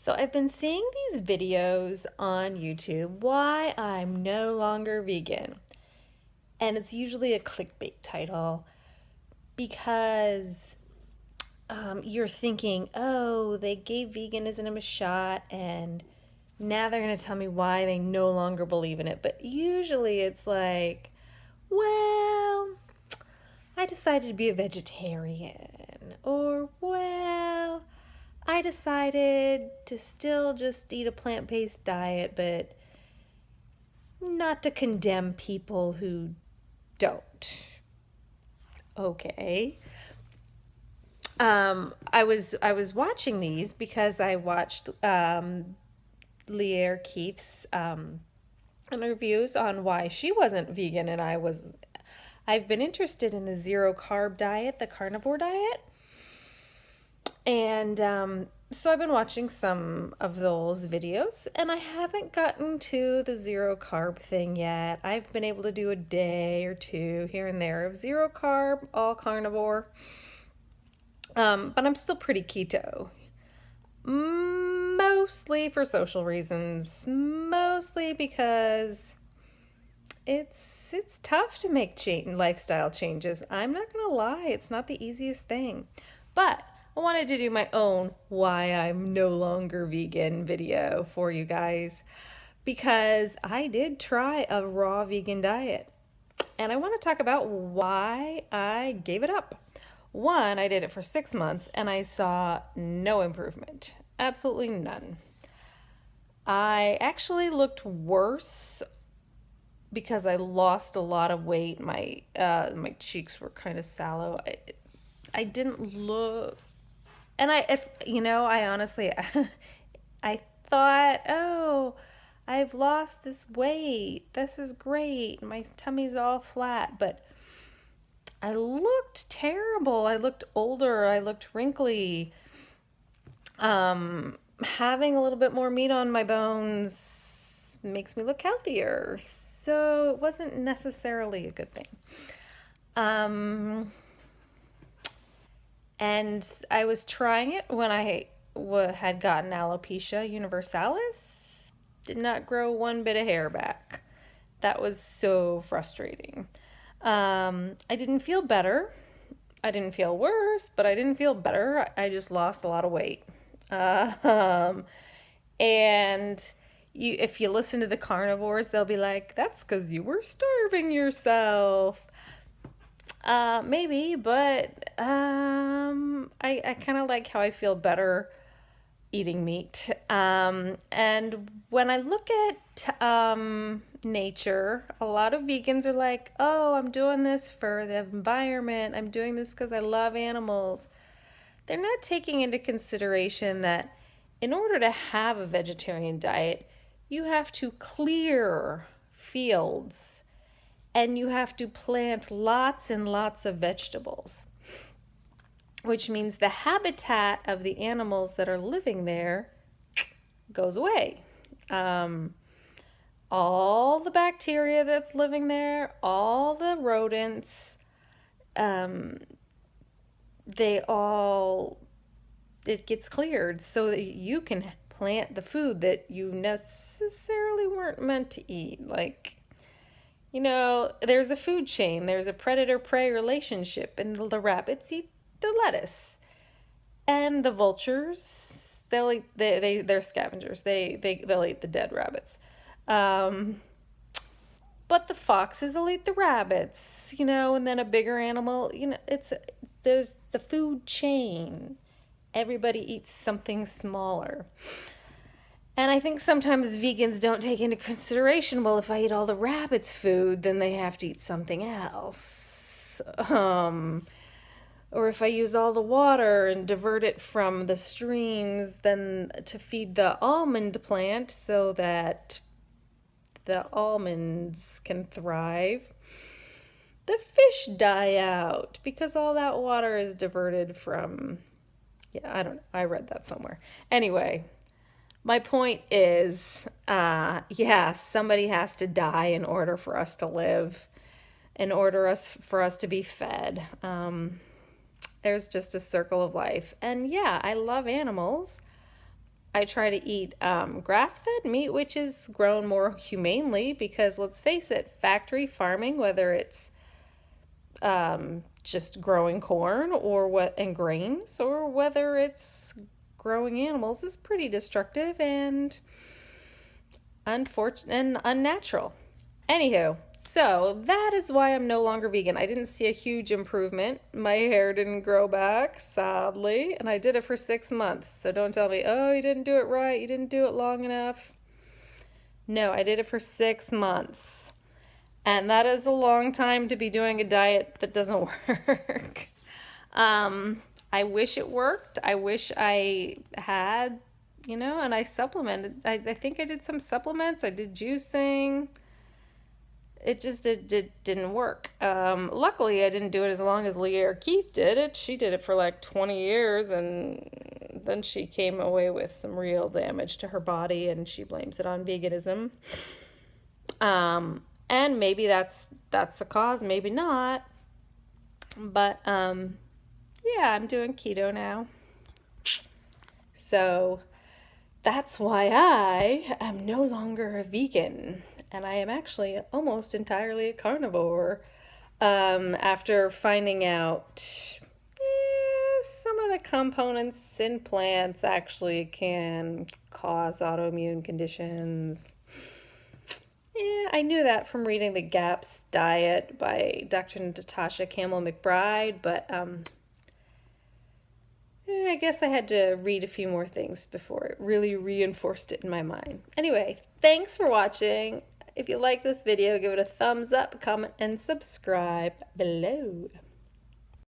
So I've been seeing these videos on YouTube why I'm no longer vegan. And it's usually a clickbait title because you're thinking, oh, they gave veganism a shot and now they're going to tell me why they no longer believe in it. But usually it's like, well, I decided to be a vegetarian. Or, well, I decided to still just eat a plant based diet, but not to condemn people who don't. Okay. I was watching these because I watched Lear Keith's interviews on why she wasn't vegan, and I've been interested in the zero carb diet, the carnivore diet. And so I've been watching some of those videos, and I haven't gotten to the zero carb thing yet. I've been able to do a day or two here and there of zero carb, all carnivore, but I'm still pretty keto. Mostly for social reasons, mostly because it's tough to make lifestyle changes. I'm not gonna lie, it's not the easiest thing. But I wanted to do my own why I'm no longer vegan video for you guys because I did try a raw vegan diet. And I want to talk about why I gave it up. One, I did it for 6 months and I saw no improvement. Absolutely none. I actually looked worse because I lost a lot of weight. My cheeks were kind of sallow. I didn't look, and I honestly, I thought, oh, I've lost this weight. This is great. My tummy's all flat, but I looked terrible. I looked older. I looked wrinkly. Having a little bit more meat on my bones makes me look healthier. So it wasn't necessarily a good thing. And I was trying it when I had gotten alopecia universalis. Did not grow one bit of hair back. That was so frustrating. I didn't feel better. I didn't feel worse, but I didn't feel better. I just lost a lot of weight. And if you listen to the carnivores, they'll be like, that's because you were starving yourself. Maybe, but I kind of like how I feel better eating meat. And when I look at nature, a lot of vegans are like, oh, I'm doing this for the environment. I'm doing this because I love animals. They're not taking into consideration that in order to have a vegetarian diet, you have to clear fields and you have to plant lots and lots of vegetables, which means the habitat of the animals that are living there goes away. All the bacteria that's living there, all the rodents, it gets cleared so that you can plant the food that you necessarily weren't meant to eat. Like, there's a food chain, there's a predator-prey relationship, and the rabbits eat the lettuce. And the vultures, they're scavengers. They'll eat the dead rabbits. But the foxes will eat the rabbits, and then a bigger animal, there's the food chain. Everybody eats something smaller. And I think sometimes vegans don't take into consideration, well, if I eat all the rabbits' food, then they have to eat something else. Or if I use all the water and divert it from the streams, then to feed the almond plant so that the almonds can thrive, the fish die out because all that water is diverted from, I don't know, I read that somewhere. Anyway, my point is, somebody has to die in order for us to live, for us to be fed. There's just a circle of life. And yeah, I love animals, I try to eat grass-fed meat, which is grown more humanely because let's face it, factory farming, whether it's just growing corn or what and grains, or whether it's growing animals, is pretty destructive and unfortunate and unnatural. Anywho, so that is why I'm no longer vegan. I didn't see a huge improvement. My hair didn't grow back, sadly, and I did it for 6 months. So don't tell me, oh, you didn't do it right, you didn't do it long enough. No, I did it for 6 months. And that is a long time to be doing a diet that doesn't work. I wish it worked. I wish I had, and I supplemented. I think I did some supplements. I did juicing. It just didn't work. Luckily, I didn't do it as long as Leah or Keith did it. She did it for like 20 years, and then she came away with some real damage to her body, and she blames it on veganism. And maybe that's the cause, maybe not. But yeah, I'm doing keto now. So that's why I am no longer a vegan. And I am actually almost entirely a carnivore after finding out some of the components in plants actually can cause autoimmune conditions. Yeah, I knew that from reading the GAPS diet by Dr. Natasha Campbell McBride, but I guess I had to read a few more things before it really reinforced it in my mind. Anyway, thanks for watching. If you like this video, give it a thumbs up, comment, and subscribe below.